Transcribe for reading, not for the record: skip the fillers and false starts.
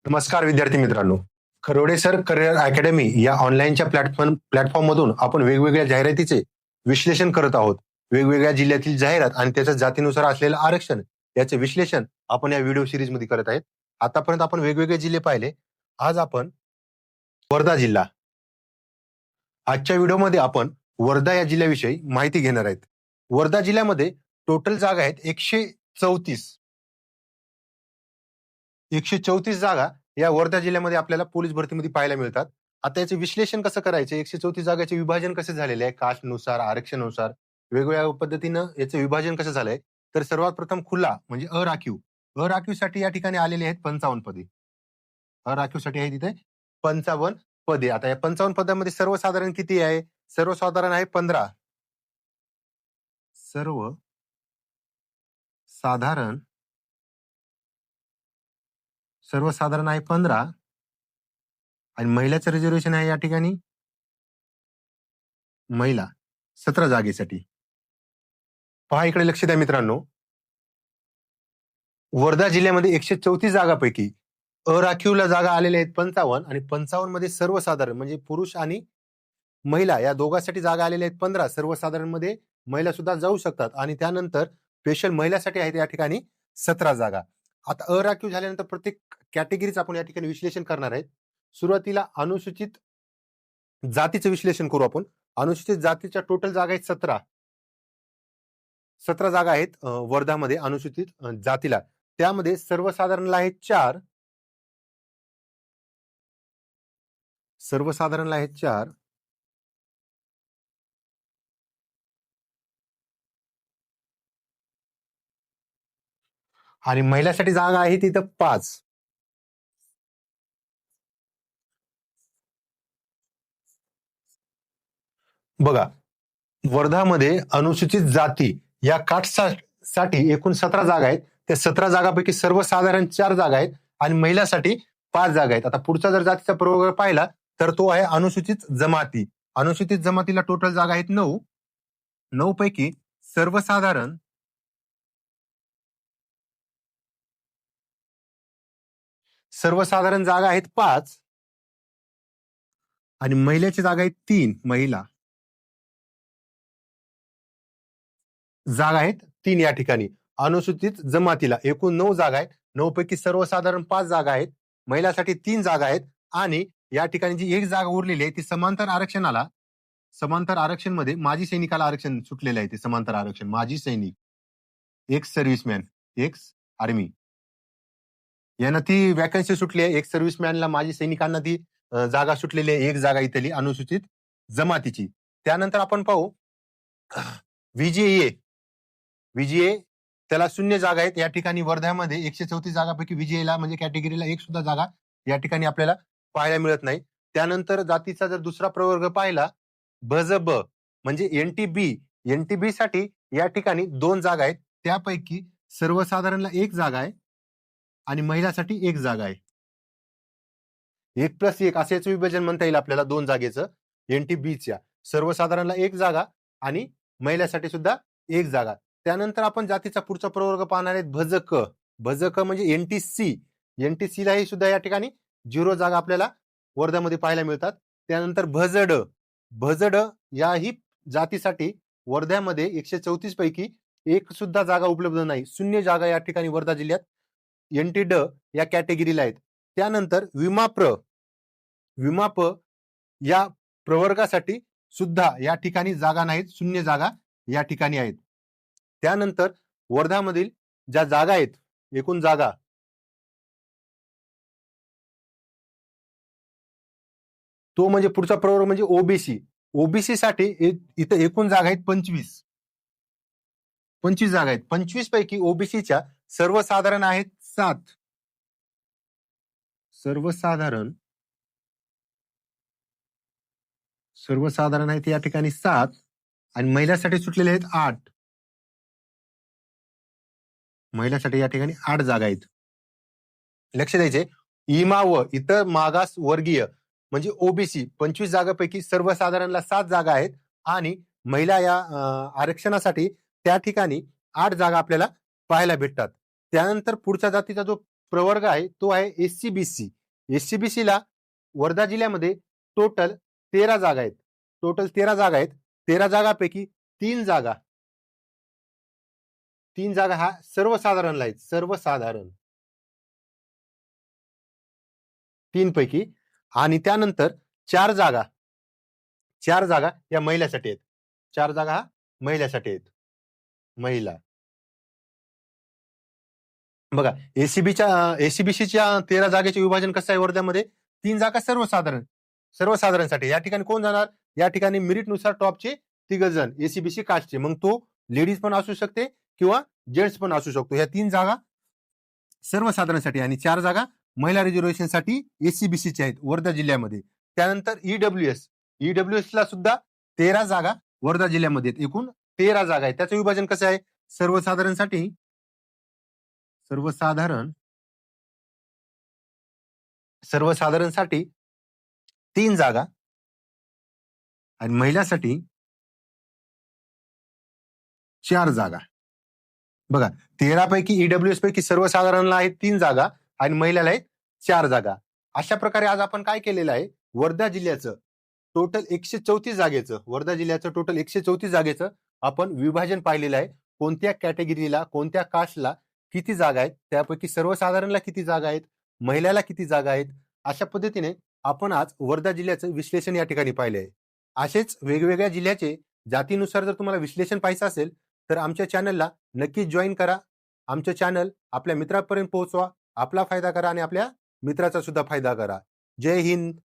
नमस्कार विद्यार्थी मित्रांनो. खरोडे सर करिअर अकॅडमी या ऑनलाईनच्या प्लॅटफॉर्म मधून आपण वेगवेगळ्या जाहिरातीचे विश्लेषण करत आहोत. वेगवेगळ्या जिल्ह्यातील जाहिरात आणि त्याच्या जातीनुसार असलेलं आरक्षण याचे विश्लेषण आपण या व्हिडिओ सिरीज मध्ये करत आहेत. आतापर्यंत आपण वेगवेगळे जिल्हे पाहिले. आज आपण वर्धा जिल्हा. आजच्या व्हिडिओमध्ये आपण वर्धा या जिल्ह्याविषयी माहिती घेणार आहेत. वर्धा जिल्ह्यामध्ये टोटल जागा आहेत 134 जागा या वर्धा जिल्ह्यामध्ये आपल्याला पोलीस भरतीमध्ये पाहायला मिळतात. आता याचे विश्लेषण कसं करायचे, 134 जागाचे विभाजन कसे झालेले आहे, कास्टनुसार, आरक्षणानुसार वेगवेगळ्या पद्धतीनं याचं विभाजन कसं झालंय. तर सर्वात प्रथम खुला म्हणजे अराखीव. अराखीवसाठी या ठिकाणी आलेले आहेत 55 पदे. अराखीवसाठी आहे तिथे 55 पदे. आता या 55 पदांमध्ये सर्वसाधारण किती आहे? सर्वसाधारण आहे 15. सर्वसाधारण आहे 15 आणि महिलाचं रिझर्वेशन आहे या ठिकाणी महिला 17 जागेसाठी. पहा इकडे लक्ष द्या मित्रांनो. वर्धा जिल्ह्यामध्ये 134 जागापैकी अराखीवला जागा आलेल्या आहेत 55 आणि 55 मध्ये सर्वसाधारण म्हणजे पुरुष आणि महिला या दोघांसाठी जागा आलेल्या आहेत 15. सर्वसाधारण मध्ये महिला सुद्धा जाऊ शकतात आणि त्यानंतर स्पेशल महिलासाठी आहेत या ठिकाणी 17 जागा. आता अराखीव झाल्यानंतर प्रत्येक कॅटेगरीचं आपण या ठिकाणी विश्लेषण करणार आहेत. सुरुवातीला अनुसूचित जातीचं विश्लेषण करू आपण. अनुसूचित जातीच्या टोटल जागा आहेत 17 जागा आहेत वर्धामध्ये अनुसूचित जातीला. त्यामध्ये सर्वसाधारणला आहेत 4. सर्वसाधारणला आहेत 4 आणि महिलासाठी जागा आहे तिथं 5. बघा, वर्धामध्ये अनुसूचित जाती या कास्टसाठी एकूण 17 जागा आहेत. त्या 17 जागापैकी सर्वसाधारण 4 जागा आहेत आणि महिलासाठी 5 जागा आहेत. आता पुढचा जर जातीचा प्रवर्ग पाहिला तर तो आहे अनुसूचित जमाती. अनुसूचित जमातीला टोटल जागा आहेत 9. 9 पैकी सर्वसाधारण जागा आहेत 5 आणि महिलेची जागा आहेत 3. महिला जागा आहेत 3 या ठिकाणी. अनुसूचित जमातीला एकूण 9 जागा आहेत. 9 पैकी सर्वसाधारण 5 जागा आहेत, महिलासाठी 3 जागा आहेत आणि या ठिकाणी जी एक जागा उरलेली आहे ती समांतर आरक्षण मध्ये माजी सैनिकाला आरक्षण सुटलेलं आहे. ते समांतर आरक्षण माजी सैनिक, एक्स सर्व्हिसमॅन, एक्स आर्मी यांना ती वॅकन्सी सुटली आहे. एक्स सर्व्हिसमॅनला माजी सैनिकांना ती जागा सुटलेली आहे. एक जागा इथली अनुसूचित जमातीची. त्यानंतर आपण पाहू व्हीजीए त्याला 0 जागा आहेत. या ठिकाणी वर्ध्यामध्ये 134 जागापैकी व्हीजीएला म्हणजे कॅटेगरीला एक सुद्धा जागा या ठिकाणी आपल्याला पाहायला मिळत नाही. त्यानंतर जातीचा जर दुसरा प्रवर्ग पाहिला भजब म्हणजे एनटीबी साठी या ठिकाणी 2 जागा आहेत. त्यापैकी सर्वसाधारणला 1 जागा आहे आणि महिलासाठी 1 जागा आहे. 1+1 असं याचं विभाजन म्हणता येईल आपल्याला 2 जागेचं. एनटीबीच्या सर्वसाधारणला 1 जागा आणि महिलासाठी सुद्धा 1 जागा. त्यानंतर आपण जातीचा पुढचा प्रवर्ग पाहणार आहेत भजक म्हणजे एनटीसीलाही सुद्धा या ठिकाणी 0 जागा आपल्याला वर्ध्यामध्ये पाहायला मिळतात. त्यानंतर भजड याही जातीसाठी वर्ध्यामध्ये 134 पैकी एक सुद्धा जागा उपलब्ध नाही. 0 जागा या ठिकाणी वर्धा जिल्ह्यात एनटीड या कॅटेगरीला आहेत. त्यानंतर विमाप या प्रवर्गासाठी सुद्धा या ठिकाणी जागा नाहीत. 0 जागा या ठिकाणी आहेत. त्यानंतर वर्धामधील ज्या जागा आहेत एकूण जागा तो म्हणजे पुढचा प्रवर्ग म्हणजे ओबीसी साठी इथं एकूण जागा आहेत 25 जागा आहेत. 25 पैकी ओबीसीच्या सर्वसाधारण आहेत 7. सर्वसाधारण आहेत या ठिकाणी 7 आणि महिलांसाठी सुटलेले आहेत 8. महिलांसाठी या ठिकाणी 8 जागा आहेत. लक्ष द्यायचे इमाव इतर मागास वर्गीय म्हणजे ओबीसी 25 जागापैकी सर्वसाधारणला 7 जागा आहेत आणि महिला या आरक्षणासाठी त्या ठिकाणी 8 जागा आपल्याला पाहायला भेटतात. त्यानंतर पुढच्या जातीचा जो प्रवर्ग आहे तो आहे एससीबीसी. एससीबीसी ला वर्धा जिल्ह्यामध्ये टोटल 13 जागा आहेत. टोटल 13 जागा आहेत. 13 जागापैकी 3 जागा हा सर्वसाधारणला आहेत. सर्वसाधारण 3 पैकी आणि त्यानंतर 4 जागा या महिलासाठी आहेत. 4 जागा हा महिलासाठी आहेत. महिला बघा एसीबीसीच्या 13 जागेचे विभाजन कसं आहे वर्ध्यामध्ये 3 जागा सर्वसाधारणसाठी. या ठिकाणी कोण जाणार? या ठिकाणी मेरिटनुसार टॉपचे 3 जण एसीबीसी कास्टचे. मग तो लेडीज पण असू शकते किंवा जेंट्स पण असू शकतो. ह्या 3 जागा सर्वसाधारणसाठी आणि 4 जागा महिला रिझर्वेशनसाठी एसीबीसीच्या आहेत वर्धा जिल्ह्यामध्ये. त्यानंतर ईडब्ल्यूएस ला सुद्धा 13 जागा वर्धा जिल्ह्यामध्ये आहेत. एकूण 13 जागा आहेत. त्याचं विभाजन कसं आहे? सर्वसाधारणसाठी 3 जागा आणि महिलांसाठी 4 जागा. बघा 13 पैकी ईडब्ल्यूएस पैकी सर्वसाधारणला आहेत 3 जागा आणि महिलाला आहेत 4 जागा. अशा प्रकारे आज आपण काय केलेलं आहे? वर्धा जिल्ह्याचं टोटल 134 जागेचं आपण विभाजन पाहिलेलं आहे. कोणत्या कॅटेगरीला, कोणत्या कास्टला किती जागा आहेत, त्यापैकी सर्वसाधारणला किती जागा आहेत, महिलाला किती जागा आहेत. अशा पद्धतीने आपण आज वर्धा जिल्ह्याचं विश्लेषण या ठिकाणी पाहिले आहे. असेच वेगवेगळ्या जिल्ह्याचे जातीनुसार जर तुम्हाला विश्लेषण पाहायचं असेल तर आमच्या चॅनलला नक्कीच जॉईन करा. आमचं चॅनल आपल्या मित्रांपर्यंत पोहोचवा. आपला फायदा करा आणि आपल्या मित्राचा सुद्धा फायदा करा. जय हिंद.